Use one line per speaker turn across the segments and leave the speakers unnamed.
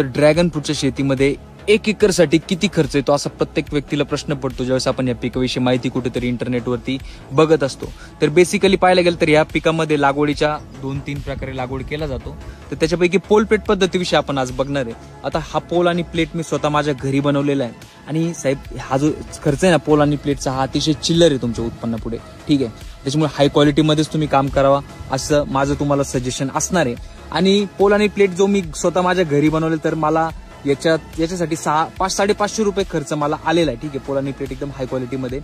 तर ड्रॅगन फ्रूटच्या शेतीमध्ये 1 एकरसाठी किती खर्च येतो असा प्रत्येक व्यक्तीला प्रश्न पडतो ज्यावेळेस आपण या पिकाविषयी माहिती कुठेतरी इंटरनेटवरती बघत असतो। तर बेसिकली पाहायला गेलं तर या पिकामध्ये लागवडीच्या 2-3 प्रकारे लागवड केला जातो। तर त्याच्यापैकी पोल प्लेट पद्धतीविषयी आपण आज बघणार आहे। आता हा पोल आणि प्लेट मी स्वतः माझ्या घरी बनवलेला आहे आणि साहेब हा जो खर्च आहे ना पोल आणि प्लेटचा हा अतिशय चिल्लर आहे तुमच्या उत्पन्नापुढे, ठीक आहे। त्याच्यामुळे हाय क्वालिटीमध्येच तुम्ही काम करावा असं माझं तुम्हाला सजेशन असणार आहे। आणि पोल आणि प्लेट जो मी स्वतः माझ्या घरी बनवले तर मला याच्यासाठी 500-550 रुपये खर्च मला आलेला आहे, ठीक आहे। पोल आणि प्लेट एकदम हाय क्वालिटीमध्ये,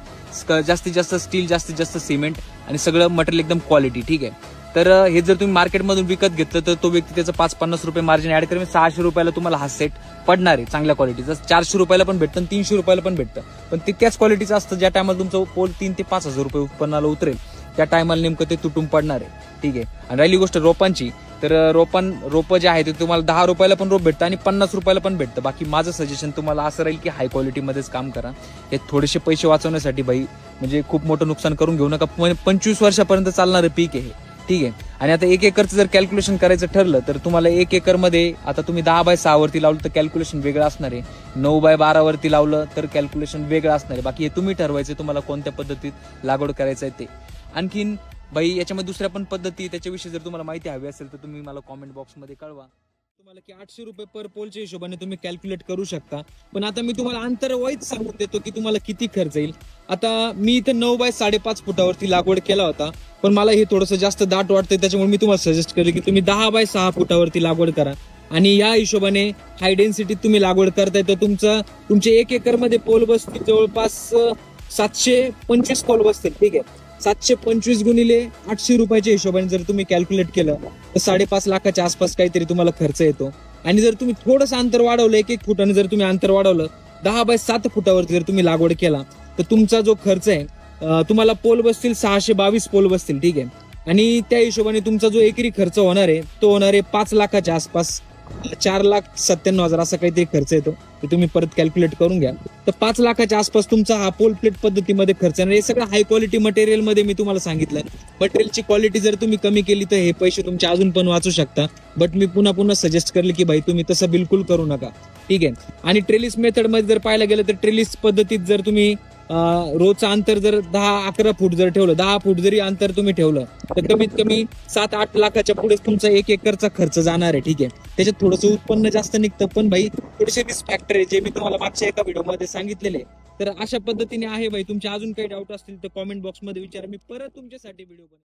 जास्तीत जास्त स्टील, जास्तीत जास्त सिमेंट आणि सगळं मटेरियल एकदम क्वालिटी, ठीक आहे। तर हे जर तुम्ही मार्केटमधून विकत घेतलं तर तो व्यक्ती त्याचं 550 रुपये मार्जिन ऍड करून 600 रुपयाला तुम्हाला हा सेट पडणार आहे चांगल्या क्वालिटीचा। 400 रुपयाला पण भेटतं आणि 300 रुपयाला पण भेटतं, पण ते त्याच क्वालिटीचं असतं ज्या टायमाला तुमचं पोल 3 ते 5 हजार रुपये उत्पन्नाला उतरेल त्या टायमाला नेमकं ते तुटून पडणार आहे, ठीक आहे। आणि राहिली गोष्ट रोपांची, तर रोप जे आहे ते तुम्हाला 10 रुपयाला पण रोप भेटतं आणि 50 रुपयाला पण भेटतं। बाकी माझं सजेशन तुम्हाला असं राहील की हाय क्वालिटीमध्येच काम करा। हे थोडेसे पैसे वाचवण्यासाठी भाई म्हणजे खूप मोठं नुकसान करून घेऊ नका। 25 वर्षापर्यंत चालणारं पीक आहे, ठीक आहे। आणि आता 1 एकरचं जर कॅल्क्युलेशन करायचं ठरलं तर तुम्हाला 1 एकरमध्ये आता तुम्ही 10/6 वरती लावलं तर कॅल्क्युलेशन वेगळं असणार आहे, 9/12 वरती लावलं तर कॅल्क्युलेशन वेगळं असणार आहे। बाकी हे तुम्ही ठरवायचं तुम्हाला कोणत्या पद्धतीत लागवड करायचं आहे ते। आणखीन भाई याच्यामध्ये दुसऱ्या पण पद्धती त्याच्याविषयी जर तुम्हाला माहिती हवी असेल तर तुम्ही मला कॉमेंट बॉक्समध्ये कळवा। तुम्हाला की 800 रुपये पर पोलच्या हिशोबाने तुम्ही कॅल्क्युलेट करू शकता, पण आता मी तुम्हाला अंतर वाईज सांगून देतो की तुम्हाला किती खर्च येईल। आता मी इथं 9/5.5 फुटावरती लागवड केला होता, पण मला हे थोडंसं जास्त दाट वाटतंय त्याच्यामुळे मी तुम्हाला सजेस्ट केलं की तुम्ही 10/6 फुटावरती लागवड करा। आणि या हिशोबाने हाय डेन्सिटीत तुम्ही लागवड करताय तर तुमचे 1 एकरमध्ये पोल बसतील जवळपास 725 पोल बसतील, ठीक आहे। 725 गुणिले 800 रुपयाच्या हिशोबाने जर तुम्ही कॅल्क्युलेट केलं तर 5.5 लाखाच्या आसपास काहीतरी तुम्हाला खर्च येतो। आणि जर तुम्ही थोडंसं अंतर वाढवलं 1-1 फुटाने जर तुम्ही अंतर वाढवलं 10/7 फुटावरती जर तुम्ही लागवड केला तर तुमचा जो खर्च आहे तुम्हाला पोल बसतील 622 पोल बसतील, ठीक आहे। आणि त्या हिशोबाने तुमचा जो एकरी खर्च होणार आहे तो होणार आहे 5 लाखाच्या आसपास, 4,97,000 असा काहीतरी खर्च येतो, ते तुम्ही परत कॅल्क्युलेट करून घ्या। तर 5 लाखाच्या आसपास तुमचा हा पोल प्लेट पद्धतीमध्ये खर्च आहे। हे सगळं हाय क्वालिटी मटेरियल मध्ये मी तुम्हाला सांगितलं। मटेरियलची क्वालिटी जर तुम्ही कमी केली तर हे पैसे तुमचे अजून पण वाचू शकता, बट मी पुन्हा सजेस्ट करले की भाई तुम्ही तसं बिलकुल करू नका, ठीक आहे। आणि ट्रेलिस मेथड मध्ये जर पाहायला गेलं तर ट्रेलिस पद्धतीत जर तुम्ही रोजचं अंतर जर 10-11 फूट जर ठेवलं, 10 फूट जरी अंतर तुम्ही ठेवलं तर कमीत कमी 7-8 लाखाच्या पुढे तुमचा 1 एकरचा खर्च जाणार आहे, ठीक आहे। त्याच्यात थोडंसं उत्पन्न जास्त निघतं, पण भाई थोडेसे रिस्क फॅक्टर आहे जे मी तुम्हाला मागच्या एका व्हिडिओमध्ये सांगितलेले। तर अशा पद्धतीने आहे भाई। तुमचे अजून काही डाऊट असतील तर कॉमेंट बॉक्समध्ये विचारा, मी परत तुमच्यासाठी व्हिडिओ बनवेन।